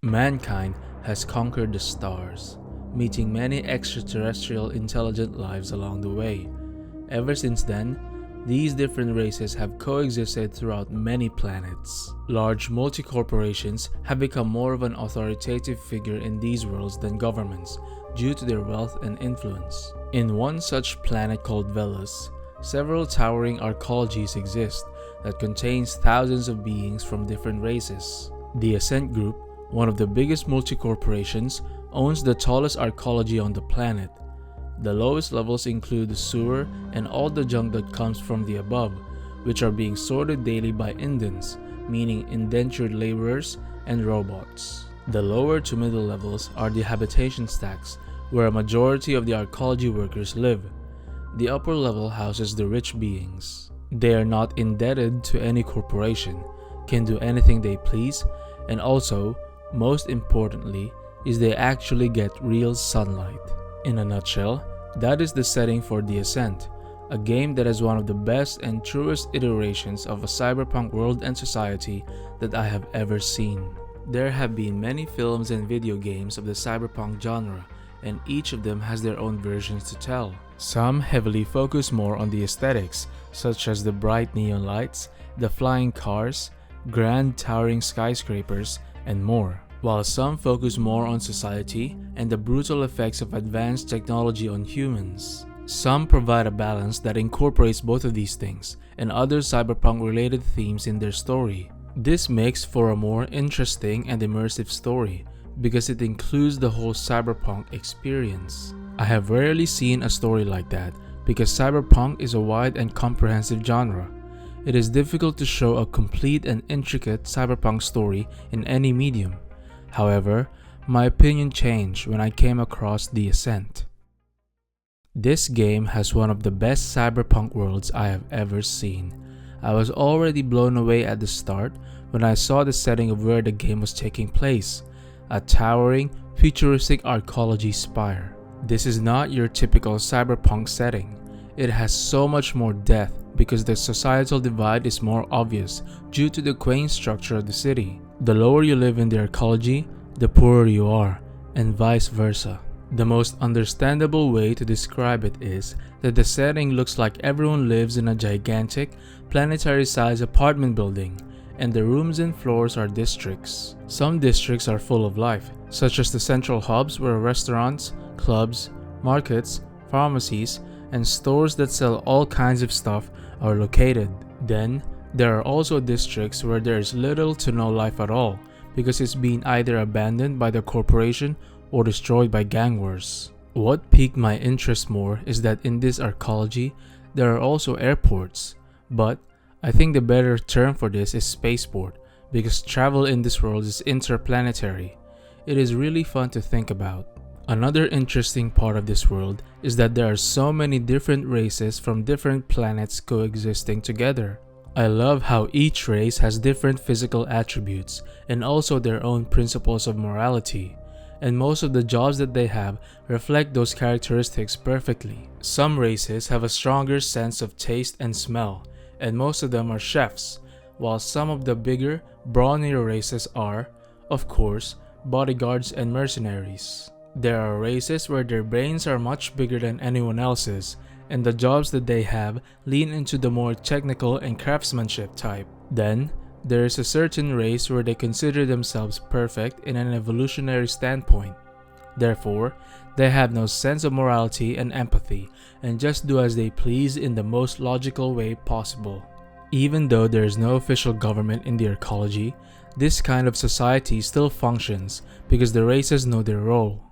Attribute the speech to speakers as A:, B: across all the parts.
A: Mankind has conquered the stars, meeting many extraterrestrial intelligent lives along the way. Ever since then, these different races have coexisted throughout many planets. Large multi-corporations have become more of an authoritative figure in these worlds than governments due to their wealth and influence. In one such planet called Velos, several towering arcologies exist that contains thousands of beings from different races. The Ascent group, one of the biggest multi-corporations, owns the tallest arcology on the planet. The lowest levels include the sewer and all the junk that comes from the above, which are being sorted daily by indents, meaning indentured laborers and robots. The lower to middle levels are the habitation stacks, where a majority of the arcology workers live. The upper level houses the rich beings. They are not indebted to any corporation, can do anything they please, and also, most importantly, is they actually get real sunlight. In a nutshell, that is the setting for The Ascent, a game that is one of the best and truest iterations of a cyberpunk world and society that I have ever seen. There have been many films and video games of the cyberpunk genre, and each of them has their own versions to tell. Some heavily focus more on the aesthetics, such as the bright neon lights, the flying cars, grand towering skyscrapers, and more, while some focus more on society and the brutal effects of advanced technology on humans. Some provide a balance that incorporates both of these things and other cyberpunk-related themes in their story. This makes for a more interesting and immersive story because it includes the whole cyberpunk experience. I have rarely seen a story like that because cyberpunk is a wide and comprehensive genre. It is difficult to show a complete and intricate cyberpunk story in any medium. However, my opinion changed when I came across The Ascent. This game has one of the best cyberpunk worlds I have ever seen. I was already blown away at the start when I saw the setting of where the game was taking place, a towering, futuristic arcology spire. This is not your typical cyberpunk setting. It has so much more depth because the societal divide is more obvious due to the quaint structure of the city. The lower you live in the arcology, the poorer you are, and vice versa. The most understandable way to describe it is that the setting looks like everyone lives in a gigantic, planetary-sized apartment building, and the rooms and floors are districts. Some districts are full of life, such as the central hubs where restaurants, clubs, markets, pharmacies, and stores that sell all kinds of stuff are located. Then, there are also districts where there is little to no life at all because it's been either abandoned by the corporation or destroyed by gang wars. What piqued my interest more is that in this arcology, there are also airports, but I think the better term for this is spaceport because travel in this world is interplanetary. It is really fun to think about. Another interesting part of this world is that there are so many different races from different planets coexisting together. I love how each race has different physical attributes and also their own principles of morality, and most of the jobs that they have reflect those characteristics perfectly. Some races have a stronger sense of taste and smell, and most of them are chefs, while some of the bigger, brawnier races are, of course, bodyguards and mercenaries. There are races where their brains are much bigger than anyone else's, and the jobs that they have lean into the more technical and craftsmanship type. Then, there is a certain race where they consider themselves perfect in an evolutionary standpoint. Therefore, they have no sense of morality and empathy, and just do as they please in the most logical way possible. Even though there is no official government in the arcology, this kind of society still functions because the races know their role.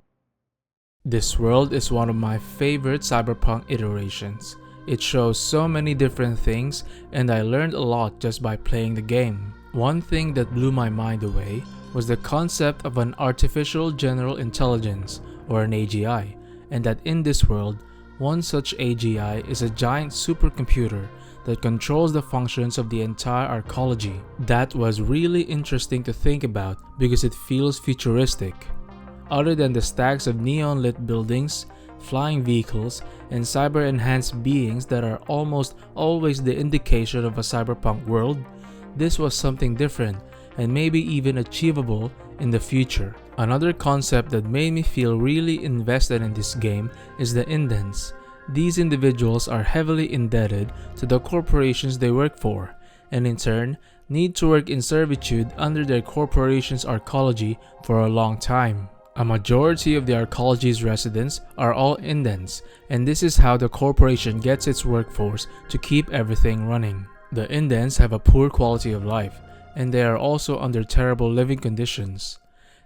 A: This world is one of my favorite cyberpunk iterations. It shows so many different things and I learned a lot just by playing the game. One thing that blew my mind away was the concept of an artificial general intelligence or an AGI, and that in this world, one such AGI is a giant supercomputer that controls the functions of the entire arcology. That was really interesting to think about because it feels futuristic. Other than the stacks of neon-lit buildings, flying vehicles, and cyber-enhanced beings that are almost always the indication of a cyberpunk world, this was something different and maybe even achievable in the future. Another concept that made me feel really invested in this game is the indents. These individuals are heavily indebted to the corporations they work for, and in turn, need to work in servitude under their corporation's arcology for a long time. A majority of the arcology's residents are all indents, and this is how the corporation gets its workforce to keep everything running. The indents have a poor quality of life, and they are also under terrible living conditions.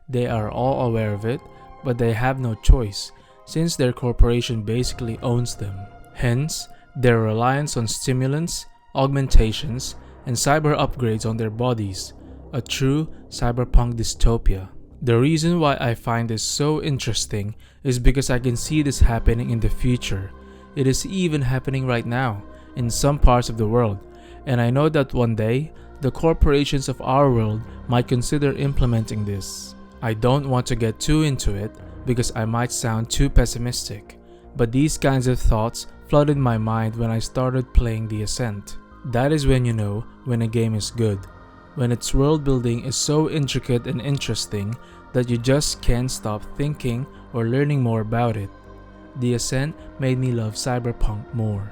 A: They are all aware of it, but they have no choice, since their corporation basically owns them. Hence, their reliance on stimulants, augmentations, and cyber upgrades on their bodies, a true cyberpunk dystopia. The reason why I find this so interesting is because I can see this happening in the future. It is even happening right now, in some parts of the world, and I know that one day, the corporations of our world might consider implementing this. I don't want to get too into it because I might sound too pessimistic, but these kinds of thoughts flooded my mind when I started playing the Ascent. That is when you know when a game is good, when its world building is so intricate and interesting that you just can't stop thinking or learning more about it. The Ascent made me love cyberpunk more.